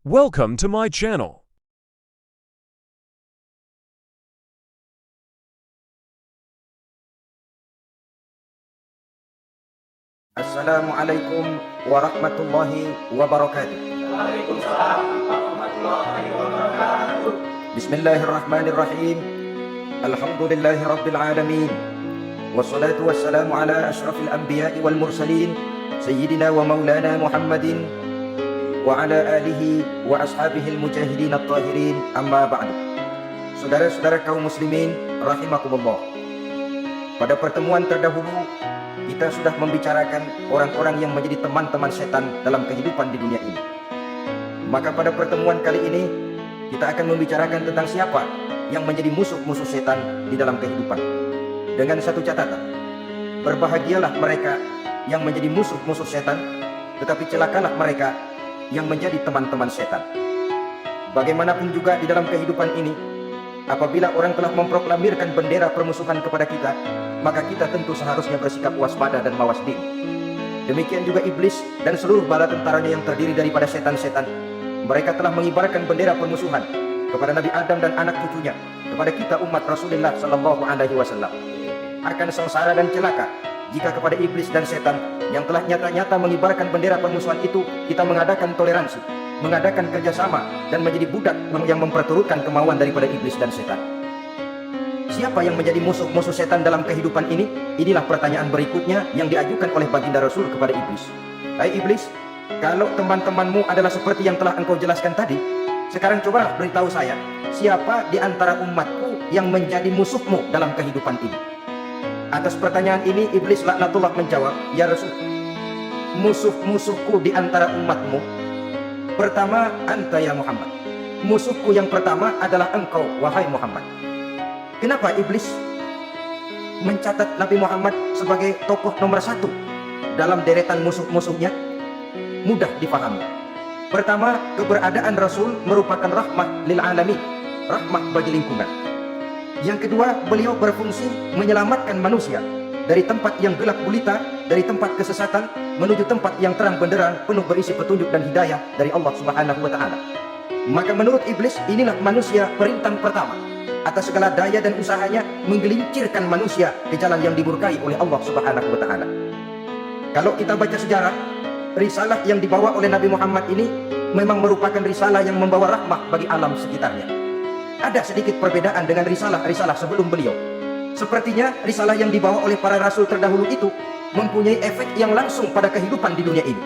Welcome to my channel. Assalamualaikum warahmatullahi wabarakatuh. Waalaikumsalam warahmatullahi wabarakatuh. Bismillahirrahmanirrahim. Alhamdulillahi rabbil alamin. Wassalatu wassalamu ala ashrafil anbiya'i wal mursalin Sayyidina wa maulana Muhammadin wa ala alihi wa ashabihil mujahidin at-tahirin, amma ba'du. Saudara-saudara kaum muslimin rahimakumullah, pada pertemuan terdahulu kita sudah membicarakan orang-orang yang menjadi teman-teman setan dalam kehidupan di dunia ini. Maka pada pertemuan kali ini kita akan membicarakan tentang siapa yang menjadi musuh-musuh setan di dalam kehidupan. Dengan satu catatan, berbahagialah mereka yang menjadi musuh-musuh setan, tetapi celakalah mereka yang menjadi teman-teman setan. Bagaimanapun juga di dalam kehidupan ini, apabila orang telah memproklamirkan bendera permusuhan kepada kita, maka kita tentu seharusnya bersikap waspada dan mawas diri. Demikian juga iblis dan seluruh bala tentaranya yang terdiri daripada setan-setan. Mereka telah mengibarkan bendera permusuhan kepada Nabi Adam dan anak cucunya, kepada kita umat Rasulullah sallallahu alaihi wasallam. Akan sengsara dan celaka jika kepada iblis dan setan yang telah nyata-nyata mengibarkan bendera permusuhan itu kita mengadakan toleransi, mengadakan kerjasama, dan menjadi budak yang memperturutkan kemauan daripada iblis dan setan. Siapa yang menjadi musuh-musuh setan dalam kehidupan ini? Inilah pertanyaan berikutnya yang diajukan oleh baginda Rasul kepada iblis. Hai iblis, kalau teman-temanmu adalah seperti yang telah engkau jelaskan tadi, sekarang cobalah beritahu saya, siapa di antara umatku yang menjadi musuhmu dalam kehidupan ini? Atas pertanyaan ini iblis laknatullah menjawab, ya Rasul, musuh-musuhku di antara umatmu, pertama anta ya Muhammad. Musuhku yang pertama adalah engkau, wahai Muhammad. Kenapa iblis mencatat Nabi Muhammad sebagai tokoh nomor satu dalam deretan musuh-musuhnya? Mudah dipahami. Pertama, keberadaan Rasul merupakan rahmah lil alamin, rahmah bagi lingkungan. Yang kedua, beliau berfungsi menyelamatkan manusia dari tempat yang gelap gulita, dari tempat kesesatan menuju tempat yang terang benderang penuh berisi petunjuk dan hidayah dari Allah Subhanahu wa taala. Maka menurut iblis, inilah manusia perintah pertama atas segala daya dan usahanya menggelincirkan manusia ke jalan yang dimurkai oleh Allah Subhanahu wa taala. Kalau kita baca sejarah, risalah yang dibawa oleh Nabi Muhammad ini memang merupakan risalah yang membawa rahmah bagi alam sekitarnya. Ada sedikit perbedaan dengan risalah-risalah sebelum beliau. Sepertinya risalah yang dibawa oleh para rasul terdahulu itu mempunyai efek yang langsung pada kehidupan di dunia ini.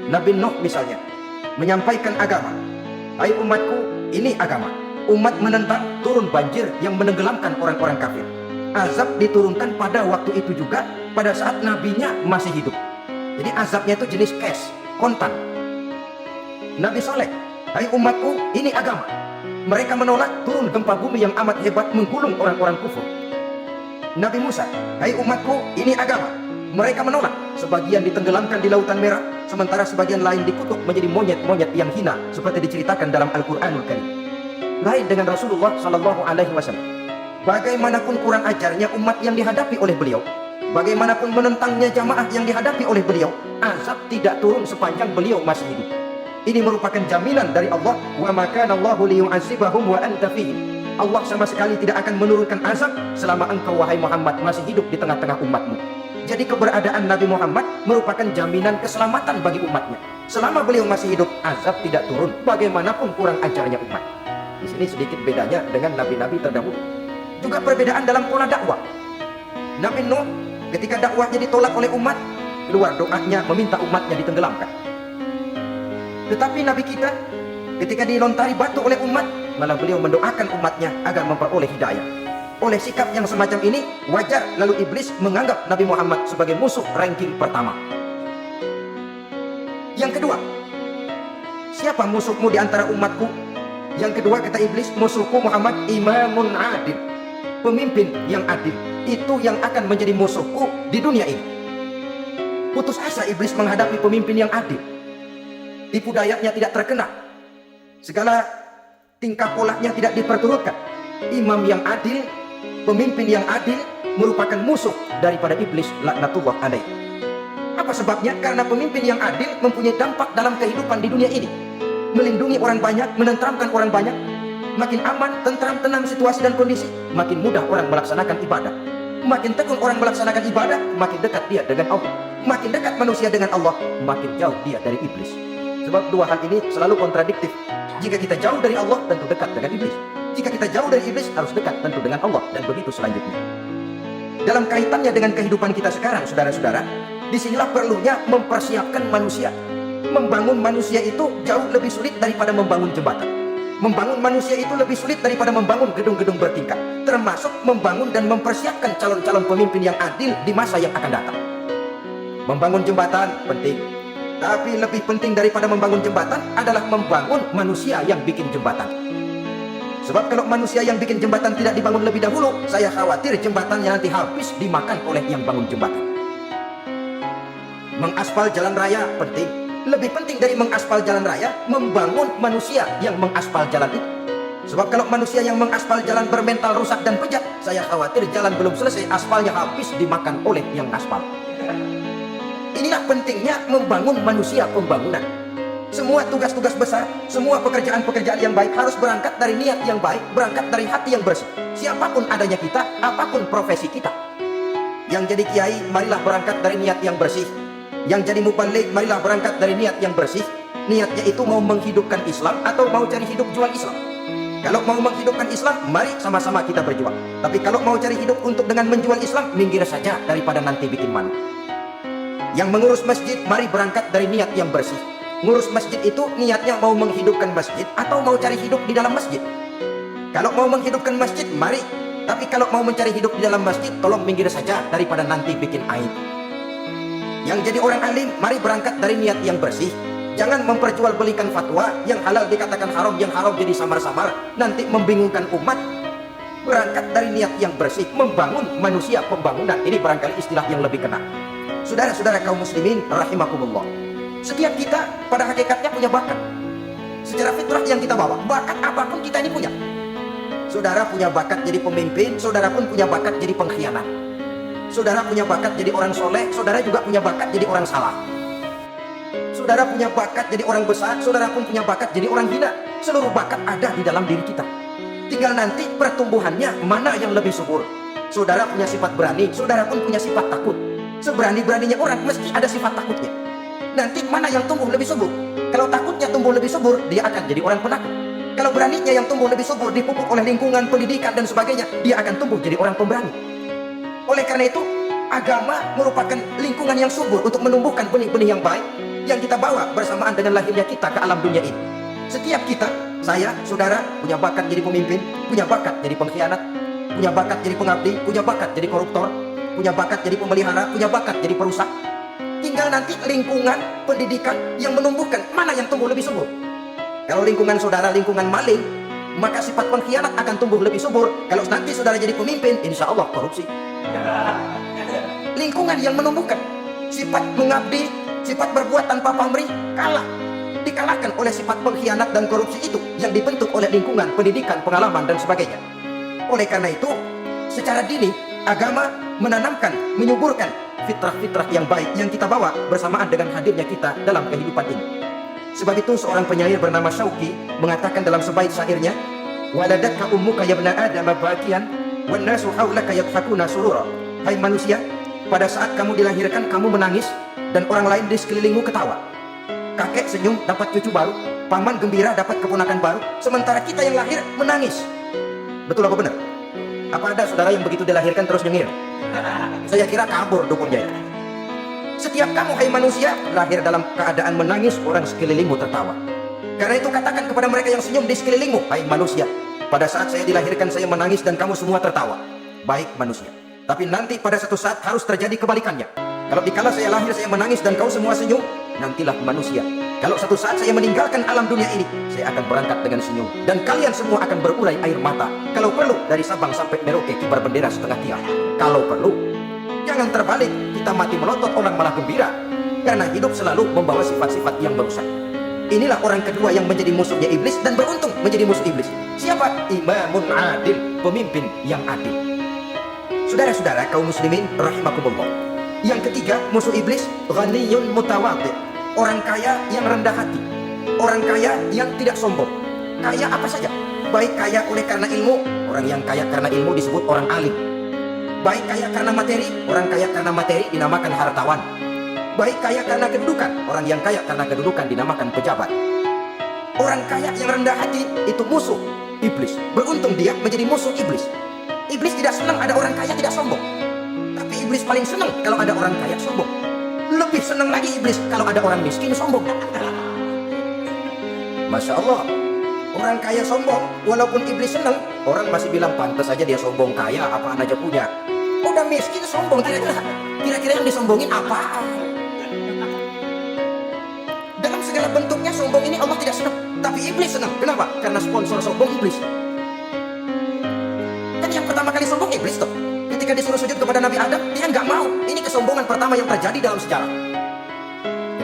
Nabi Nuh misalnya menyampaikan agama. Hai umatku, ini agama. Umat menentang, turun banjir yang menenggelamkan orang-orang kafir. Azab diturunkan pada waktu itu juga, pada saat nabinya masih hidup. Jadi azabnya itu jenis cash, kontan. Nabi Saleh, hai umatku, ini agama. Mereka menolak, turun gempa bumi yang amat hebat menggulung orang-orang kufur. Nabi Musa, hai umatku, ini agama. Mereka menolak, sebagian ditenggelamkan di Lautan Merah, sementara sebagian lain dikutuk menjadi monyet-monyet yang hina, seperti diceritakan dalam Al-Quranul Karim. Lain dengan Rasulullah Sallallahu Alaihi Wasallam. Bagaimanapun kurang ajarnya umat yang dihadapi oleh beliau, bagaimanapun menentangnya jamaah yang dihadapi oleh beliau, azab tidak turun sepanjang beliau masih hidup. Ini merupakan jaminan dari Allah, wa ma kana Allahu liyu'adzibahum wa anta fihim. Allah sama sekali tidak akan menurunkan azab selama engkau wahai Muhammad masih hidup di tengah-tengah umatmu. Jadi keberadaan Nabi Muhammad merupakan jaminan keselamatan bagi umatnya. Selama beliau masih hidup, azab tidak turun bagaimanapun kurang ajarnya umat. Di sini sedikit bedanya dengan nabi-nabi terdahulu. Juga perbedaan dalam pola dakwah. Nabi Nuh ketika dakwahnya ditolak oleh umat, keluar doanya meminta umatnya ditenggelamkan. Tetapi Nabi kita ketika dilontari batu oleh umat, malah beliau mendoakan umatnya agar memperoleh hidayah. Oleh sikap yang semacam ini, wajar lalu iblis menganggap Nabi Muhammad sebagai musuh ranking pertama. Yang kedua, siapa musuhmu di antara umatku? Yang kedua kata iblis, musuhku Muhammad imamun adil, pemimpin yang adil. Itu yang akan menjadi musuhku di dunia ini. Putus asa iblis menghadapi pemimpin yang adil. Tipu dayanya tidak terkena, segala tingkah polanya tidak diperturutkan. Imam yang adil, pemimpin yang adil merupakan musuh daripada iblis laknatullah alaih. Apa sebabnya? Karena pemimpin yang adil mempunyai dampak dalam kehidupan di dunia ini. melindungi orang banyak, menenteramkan orang banyak. Makin aman, tentram, tenang situasi dan kondisi, makin mudah orang melaksanakan ibadah. Makin tekun orang melaksanakan ibadah, makin dekat dia dengan Allah. Makin dekat manusia dengan Allah, makin jauh dia dari iblis. Sebab dua hal ini selalu kontradiktif. Jika kita jauh dari Allah, tentu dekat dengan iblis. Jika kita jauh dari iblis, harus dekat tentu dengan Allah. Dan begitu selanjutnya. Dalam kaitannya dengan kehidupan kita sekarang, saudara-saudara, disinilah perlunya mempersiapkan manusia. Membangun manusia itu jauh lebih sulit daripada membangun jembatan. Membangun manusia itu lebih sulit daripada membangun gedung-gedung bertingkat. Termasuk membangun dan mempersiapkan calon-calon pemimpin yang adil di masa yang akan datang. Membangun jembatan penting. Tapi lebih penting daripada membangun jembatan adalah membangun manusia yang bikin jembatan. Sebab kalau manusia yang bikin jembatan tidak dibangun lebih dahulu, saya khawatir jembatannya nanti habis dimakan oleh yang bangun jembatan. Mengaspal jalan raya penting. Lebih penting dari mengaspal jalan raya, membangun manusia yang mengaspal jalan itu. Sebab kalau manusia yang mengaspal jalan bermental rusak dan bejat, saya khawatir jalan belum selesai, aspalnya habis dimakan oleh yang aspal. Inilah pentingnya membangun manusia pembangunan. Semua tugas-tugas besar, semua pekerjaan-pekerjaan yang baik harus berangkat dari niat yang baik, berangkat dari hati yang bersih. Siapapun adanya kita, apapun profesi kita. Yang jadi kiai, marilah berangkat dari niat yang bersih. Yang jadi mubalik, marilah berangkat dari niat yang bersih. Niatnya itu mau menghidupkan Islam atau mau cari hidup jual Islam. Kalau mau menghidupkan Islam, mari sama-sama kita berjuang. Tapi kalau mau cari hidup untuk dengan menjual Islam, minggir saja daripada nanti bikin malu. Yang mengurus masjid, mari berangkat dari niat yang bersih. Ngurus masjid itu niatnya mau menghidupkan masjid atau mau cari hidup di dalam masjid. Kalau mau menghidupkan masjid, mari. Tapi kalau mau mencari hidup di dalam masjid, tolong minggir saja daripada nanti bikin aib. Yang jadi orang alim, mari berangkat dari niat yang bersih. Jangan memperjualbelikan fatwa, yang halal dikatakan haram, yang haram jadi samar-samar, nanti membingungkan umat. Berangkat dari niat yang bersih, membangun manusia pembangunan. Ini barangkali istilah yang lebih kena. Saudara-saudara kaum muslimin rahimakumullah. Setiap kita pada hakikatnya punya bakat. Secara fitrah yang kita bawa, bakat apapun kita ini punya. Saudara punya bakat jadi pemimpin, saudara pun punya bakat jadi pengkhianat. Saudara punya bakat jadi orang soleh, saudara juga punya bakat jadi orang salah. Saudara punya bakat jadi orang besar, saudara pun punya bakat jadi orang hina. Seluruh bakat ada di dalam diri kita. Tinggal nanti pertumbuhannya mana yang lebih subur. Saudara punya sifat berani, saudara pun punya sifat takut. Seberani-beraninya orang mesti ada sifat takutnya. Nanti mana yang tumbuh lebih subur? Kalau takutnya tumbuh lebih subur, dia akan jadi orang penakut. Kalau beraninya yang tumbuh lebih subur, dipupuk oleh lingkungan, pendidikan dan sebagainya, dia akan tumbuh jadi orang pemberani. Oleh karena itu, agama merupakan lingkungan yang subur untuk menumbuhkan benih-benih yang baik yang kita bawa bersamaan dengan lahirnya kita ke alam dunia ini. Setiap kita, saya, saudara, punya bakat jadi pemimpin, punya bakat jadi pengkhianat, punya bakat jadi pengabdi, punya bakat jadi koruptor, punya bakat jadi pemelihara, punya bakat jadi perusak. Tinggal nanti lingkungan pendidikan yang menumbuhkan mana yang tumbuh lebih subur. Kalau lingkungan saudara lingkungan maling, maka sifat pengkhianat akan tumbuh lebih subur. Kalau nanti saudara jadi pemimpin, insya Allah korupsi. Lingkungan yang menumbuhkan sifat mengabdi, sifat berbuat tanpa pamrih, kalah. Dikalahkan oleh sifat pengkhianat dan korupsi itu yang dibentuk oleh lingkungan, pendidikan, pengalaman dan sebagainya. Oleh karena itu, secara dini agama menanamkan, menyuburkan fitrah-fitrah yang baik yang kita bawa bersamaan dengan hadirnya kita dalam kehidupan ini. Sebab itu seorang penyair bernama Syauqi mengatakan dalam sebaik syairnya, waladatka ummuka ya ibna adam bakian wan nasu haulaka yadhakuna surura. Hai manusia, pada saat kamu dilahirkan kamu menangis dan orang lain di sekelilingmu ketawa. Kakek senyum dapat cucu baru, paman gembira dapat keponakan baru, sementara kita yang lahir menangis. Betul apa benar? Apa ada saudara yang begitu dilahirkan terus nyengir? Saya kira kabur dukunnya. Setiap kamu hai manusia lahir dalam keadaan menangis, orang sekelilingmu tertawa. Karena itu katakan kepada mereka yang senyum di sekelilingmu, hai manusia, pada saat saya dilahirkan saya menangis dan kamu semua tertawa. Baik manusia. Tapi nanti pada satu saat harus terjadi kebalikannya. Kalau dikala saya lahir saya menangis dan kau semua senyum, nantilah manusia. Kalau satu saat saya meninggalkan alam dunia ini, saya akan berangkat dengan senyum dan kalian semua akan berurai air mata. Kalau perlu dari Sabang sampai Merauke kibar bendera setengah tiang. Kalau perlu, jangan terbalik, kita mati melotot orang malah gembira. Karena hidup selalu membawa sifat-sifat yang merusak. Inilah orang kedua yang menjadi musuhnya iblis dan beruntung menjadi musuh iblis. Siapa? Imamun adil, pemimpin yang adil. Saudara-saudara kaum muslimin rahimakumullah. Yang ketiga musuh iblis, ghaniyun mutawadhi, orang kaya yang rendah hati. Orang kaya yang tidak sombong. Kaya apa saja. Baik kaya oleh karena ilmu. Orang yang kaya karena ilmu disebut orang alim. Baik kaya karena materi. Orang kaya karena materi dinamakan hartawan. Baik kaya karena kedudukan. Orang yang kaya karena kedudukan dinamakan pejabat. Orang kaya yang rendah hati itu musuh iblis. Beruntung dia menjadi musuh iblis. Iblis tidak senang ada orang kaya tidak sombong. Tapi iblis paling senang kalau ada orang kaya sombong. Lebih senang lagi iblis kalau ada orang miskin sombong. Masya Allah. Orang kaya sombong, walaupun iblis senang, orang masih bilang pantas saja dia sombong, kaya apaan aja punya. Udah miskin sombong, kira-kira yang disombongin apaan? Dalam segala bentuknya sombong ini Allah tidak senang, tapi iblis senang. Kenapa? Karena sponsor sombong iblis. Kan yang pertama kali sombong iblis tuh. Ketika disuruh sujud kepada Nabi Adam, dia nggak mau. Ini kesombongan pertama yang terjadi dalam sejarah.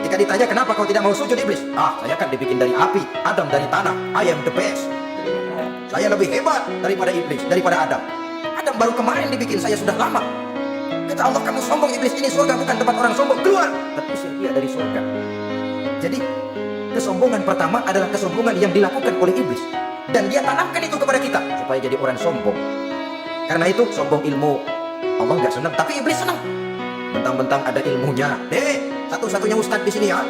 Ketika ditanya kenapa kau tidak mau sujud iblis? Saya kan dibikin dari api, Adam dari tanah. I am the best. Saya lebih hebat daripada iblis, daripada Adam. Adam baru kemarin dibikin, saya sudah lama. Kata Allah, kamu sombong iblis, ini surga bukan tempat orang sombong. Keluar! Terusir dia dari surga. Jadi kesombongan pertama adalah kesombongan yang dilakukan oleh iblis. Dan dia tanamkan itu kepada kita supaya jadi orang sombong. Karena itu sombong ilmu Allah nggak senang, tapi iblis senang. Bentang-bentang ada ilmunya. Satu-satunya ustadz di sini ya.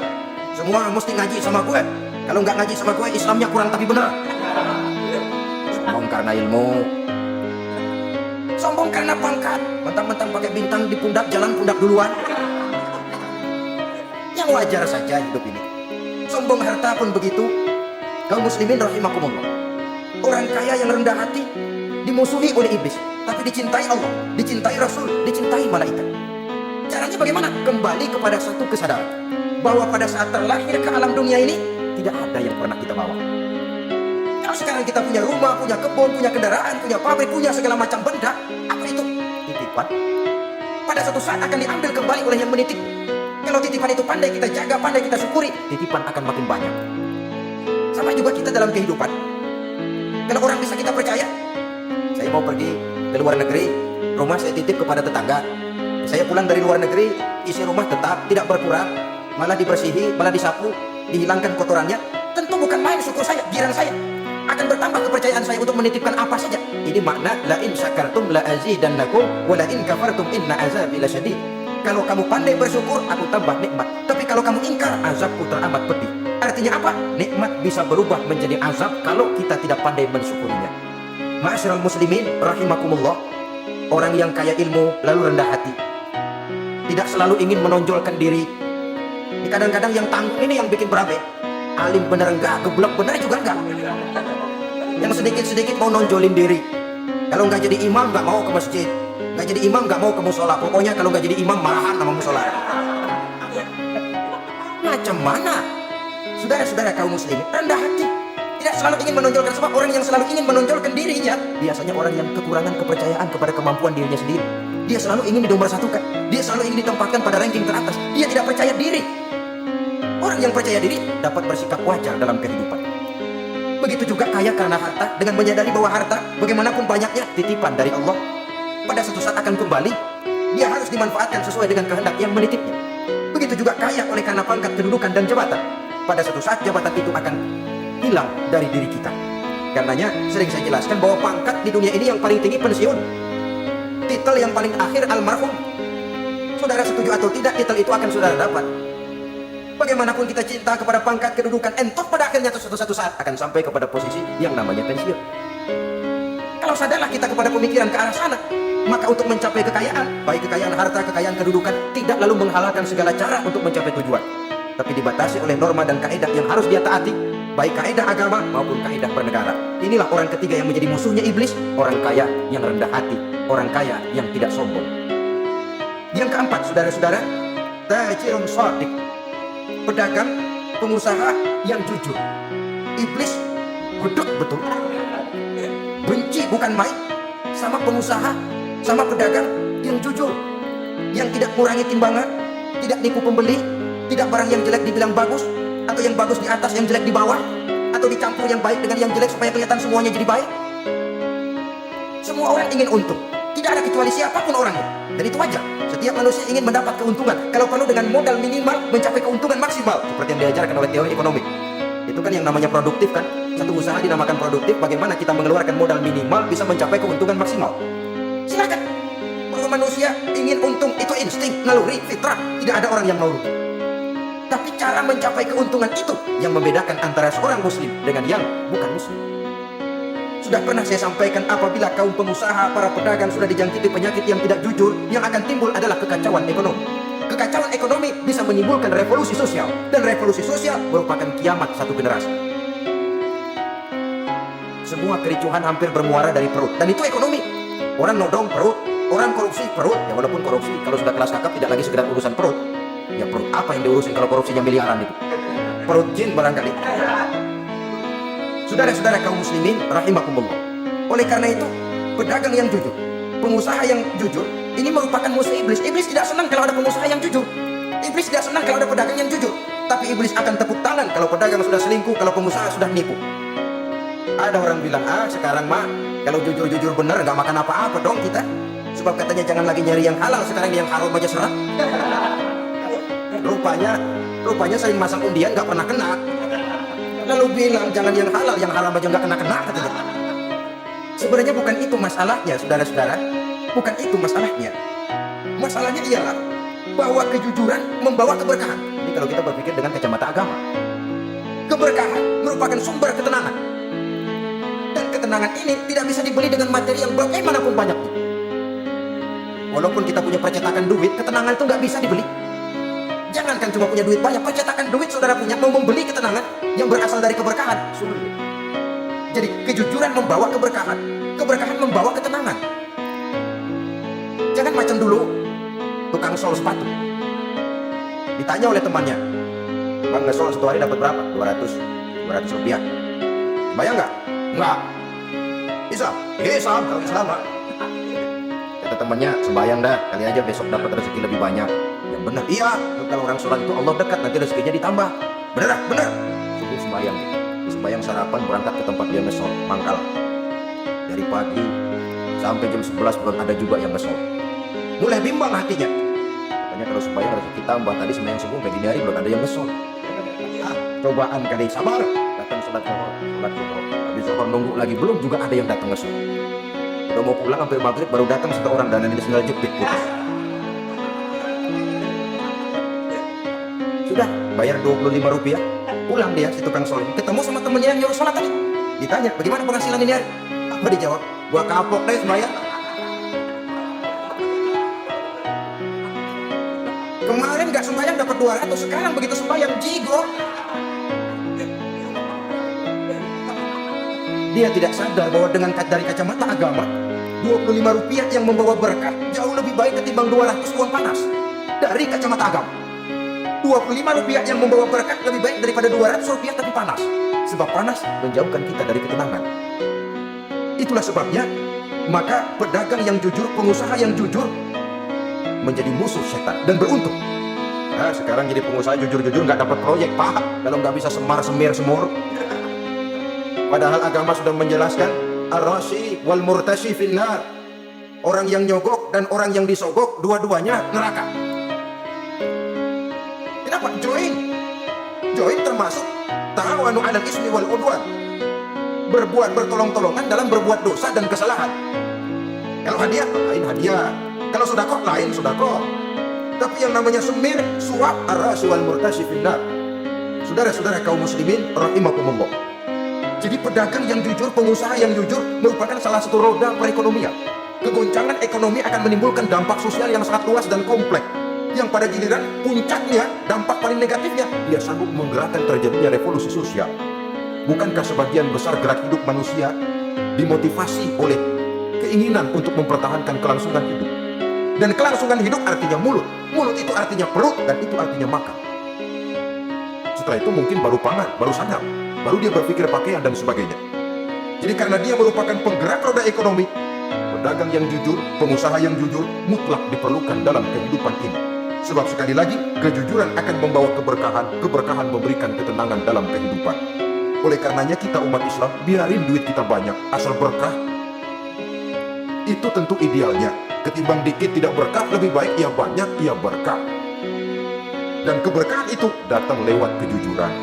Semua mesti ngaji sama gue. Kalau nggak ngaji sama gue, Islamnya kurang tapi bener. Sombong karena ilmu. Sombong karena pangkat. Bentang-bentang pakai bintang di pundak, jalan pundak duluan. Yang wajar saja hidup ini. Sombong harta pun begitu. Kaum muslimin rahimakumullah. Orang kaya yang rendah hati dimusuhi oleh iblis, tapi dicintai Allah, dicintai Rasul, dicintai malaikat. Caranya bagaimana? Kembali kepada satu kesadaran bahwa pada saat terlahir ke alam dunia ini tidak ada yang pernah kita bawa. Kalau sekarang kita punya rumah, punya kebun, punya kendaraan, punya pabrik, punya segala macam benda, apa itu? Titipan. Pada suatu saat akan diambil kembali oleh yang menitip. Kalau titipan itu pandai kita jaga, pandai kita syukuri, titipan akan makin banyak. Sama juga kita dalam kehidupan. Kalau orang bisa kita percaya, saya mau pergi ke luar negeri, rumah saya titip kepada tetangga. Saya pulang dari luar negeri, isi rumah tetap tidak berkurang, malah dibersihi, malah disapu, dihilangkan kotorannya. Tentu bukan main syukur saya, giran saya. Akan bertambah kepercayaan saya untuk menitipkan apa saja. Ini makna la in syakartum la azidannakum wa la in kafartum inna azabi lasyadid. Kalau kamu pandai bersyukur, aku tambah nikmat. Tapi kalau kamu ingkar, azabku teramat pedih. Artinya apa? Nikmat bisa berubah menjadi azab kalau kita tidak pandai mensyukurinya. Ma'asyiral muslimin rahimakumullah. Orang yang kaya ilmu lalu rendah hati, tidak selalu ingin menonjolkan diri. Kadang-kadang yang tanggung ini yang bikin berabe. Alim bener enggak, geblek bener juga enggak. Yang sedikit-sedikit mau nonjolin diri. Kalau nggak jadi imam nggak mau ke masjid, nggak jadi imam nggak mau ke musola. Pokoknya kalau nggak jadi imam marahan sama musola. Macam mana? Saudara-saudara kaum muslimin rendah hati, tidak selalu ingin menonjolkan. Sebab orang yang selalu ingin menonjolkan dirinya biasanya orang yang kekurangan kepercayaan kepada kemampuan dirinya sendiri. Dia selalu ingin dinomorsatukan, dia selalu ingin ditempatkan pada ranking teratas. Dia tidak percaya diri. Orang yang percaya diri dapat bersikap wajar dalam kehidupan. Begitu juga kaya karena harta, dengan menyadari bahwa harta bagaimanapun banyaknya titipan dari Allah, pada suatu saat akan kembali. Dia harus dimanfaatkan sesuai dengan kehendak yang menitipnya. Begitu juga kaya oleh karena pangkat, kedudukan dan jabatan. Pada suatu saat jabatan itu akan hilang dari diri kita. Karenanya sering saya jelaskan bahwa pangkat di dunia ini yang paling tinggi pensiun. Titel yang paling akhir almarhum. Saudara setuju atau tidak, titel itu akan saudara dapat. Bagaimanapun kita cinta kepada pangkat, kedudukan, entok pada akhirnya suatu saat akan sampai kepada posisi yang namanya pensiun. Kalau sadarlah kita kepada pemikiran ke arah sana, maka untuk mencapai kekayaan, baik kekayaan harta, kekayaan kedudukan, tidak lalu menghalalkan segala cara untuk mencapai tujuan, tapi dibatasi oleh norma dan kaidah yang harus dia taati, baik kaidah agama maupun kaidah bernegara. Inilah orang ketiga yang menjadi musuhnya iblis, orang kaya yang rendah hati, orang kaya yang tidak sombong. Yang keempat, saudara-saudara, tajirun shadiq, pedagang, pengusaha yang jujur. Iblis gudeg betul, benci bukan main sama pengusaha, sama pedagang yang jujur, yang tidak mengurangi timbangan, tidak nipu pembeli, tidak barang yang jelek dibilang bagus, atau yang bagus di atas yang jelek di bawah, atau dicampur yang baik dengan yang jelek supaya kelihatan semuanya jadi baik. Semua orang ingin untung, tidak ada kecuali siapapun orangnya, dan itu wajar. Setiap manusia ingin mendapat keuntungan, kalau perlu dengan modal minimal mencapai keuntungan maksimal, seperti yang diajarkan oleh teori ekonomi. Itu kan yang namanya produktif kan. Satu usaha dinamakan produktif, bagaimana kita mengeluarkan modal minimal bisa mencapai keuntungan maksimal. Silakan. Bahwa manusia ingin untung itu insting, naluri, fitrah. Tidak ada orang yang mau rugi. Tapi cara mencapai keuntungan itu yang membedakan antara seorang muslim dengan yang bukan muslim. Sudah pernah saya sampaikan, apabila kaum pengusaha, para pedagang sudah dijangkiti penyakit yang tidak jujur, yang akan timbul adalah kekacauan ekonomi. Kekacauan ekonomi bisa menimbulkan revolusi sosial, dan revolusi sosial merupakan kiamat satu generasi. Semua kericuhan hampir bermuara dari perut, dan itu ekonomi. Orang nodong perut, orang korupsi perut. Ya walaupun korupsi kalau sudah kelas kakap tidak lagi sekedar urusan perut. Ya perut apa yang diurusin kalau korupsinya miliaran itu? Perut jin barangkali. Saudara-saudara kaum muslimin rahimakumullah. Oleh karena itu, pedagang yang jujur, pengusaha yang jujur, ini merupakan musuh iblis. Iblis tidak senang kalau ada pengusaha yang jujur. Iblis tidak senang kalau ada pedagang yang jujur. Tapi iblis akan tepuk tangan kalau pedagang sudah selingkuh, kalau pengusaha sudah nipu. Ada orang bilang, sekarang mah kalau jujur-jujur bener nggak makan apa-apa dong kita. Sebab katanya jangan lagi nyari yang halal, sekarang yang haram aja serat. Rupanya sering masang undian nggak pernah kena. Lalu bilang jangan yang halal, yang haram aja nggak kena katanya. Sebenarnya bukan itu masalahnya, saudara-saudara. Bukan itu masalahnya. Masalahnya ialah bahwa kejujuran membawa keberkahan. Ini kalau kita berpikir dengan kacamata agama. Keberkahan merupakan sumber ketenangan. Dan ketenangan ini tidak bisa dibeli dengan materi yang bagaimanapun banyaknya. Walaupun kita punya percetakan duit, ketenangan itu nggak bisa dibeli. Jangankan cuma punya duit banyak, percetakan duit saudara punya, mau membeli ketenangan yang berasal dari keberkahan, sulit. Jadi kejujuran membawa keberkahan, keberkahan membawa ketenangan. Jangan macam dulu tukang sol sepatu. Ditanya oleh temannya, "Bang, ngesol satu hari dapat berapa?" 200 rupiah. Bayang nggak? Nggak. Bisa? Bisa, kalau selama. Kata temannya, "Sembayang dah, kali aja besok dapat rezeki lebih banyak." Yang benar, iya. Kalau orang sholat itu Allah dekat, nanti rezekinya ditambah. Bener. Subuh sembayang. Sembayang sarapan berangkat ke tempat dia ngesol, mangkal. Dari pagi sampai jam 11 belum ada juga yang ngesol. Mulai bimbang hatinya. Katanya kalau sembayang rezeki tambah, tadi sembayang subuh sampai dini hari belum ada yang ngesol. Cobaan kali, sabar. Datang sholat zuhur. Habis zuhur nunggu lagi, belum juga ada yang datang ngesol. Udah mau pulang hampir maghrib baru datang satu orang dan ini sendal jepit putus. Sudah bayar 25 rupiah, pulang dia si tukang sol. Ketemu sama temennya yang nyuruh sholat tadi. Ditanya, "Bagaimana penghasilan ini hari?" Apa dijawab? "Gua kapok deh sembahyang. Kemarin gak sembahyang dapat 200, sekarang begitu sembahyang jigo." Dia tidak sadar bahwa dengan dari kacamata agama, 25 rupiah yang membawa berkah jauh lebih baik ketimbang 200 uang panas. Dari kacamata agama, 25 rupiah yang membawa berkah lebih baik daripada 200 rupiah tapi panas. Sebab panas menjauhkan kita dari ketenangan. Itulah sebabnya, maka pedagang yang jujur, pengusaha yang jujur menjadi musuh setan dan beruntung. Nah, sekarang jadi pengusaha jujur-jujur nggak dapat proyek, Pak. Kalau nggak bisa semur. Padahal agama sudah menjelaskan ar-rashi wal murtashi finnar. Orang yang nyogok dan orang yang disogok dua-duanya neraka. Kenapa? Join termasuk ta'awanu 'alal ismi wal 'udwan. Berbuat bertolong-tolongan dalam berbuat dosa dan kesalahan. Kalau hadiah lain hadiah, kalau sedekah lain sedekah. Tapi yang namanya semir, suap, ar-rashi wal murtashi finnar. Saudara-saudara kaum muslimin rahimakumullah. Jadi pedagang yang jujur, pengusaha yang jujur merupakan salah satu roda perekonomian. Kegoncangan ekonomi akan menimbulkan dampak sosial yang sangat luas dan kompleks. Yang pada giliran puncaknya, dampak paling negatifnya, dia sanggup menggerakkan terjadinya revolusi sosial. Bukankah sebagian besar gerak hidup manusia dimotivasi oleh keinginan untuk mempertahankan kelangsungan hidup? Dan kelangsungan hidup artinya mulut. Mulut itu artinya perut dan itu artinya makan. Setelah itu mungkin baru pangan, baru sandang, baru dia berpikir pakaian dan sebagainya. Jadi karena dia merupakan penggerak roda ekonomi, pedagang yang jujur, pengusaha yang jujur mutlak diperlukan dalam kehidupan ini. Sebab sekali lagi, kejujuran akan membawa keberkahan, keberkahan memberikan ketenangan dalam kehidupan. Oleh karenanya kita umat Islam, biarin duit kita banyak, asal berkah. Itu tentu idealnya. Ketimbang dikit tidak berkah, lebih baik ia banyak, ia berkah. Dan keberkahan itu datang lewat kejujuran.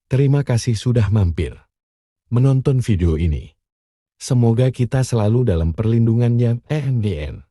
Terima kasih sudah mampir menonton video ini. Semoga kita selalu dalam perlindungannya EMDN.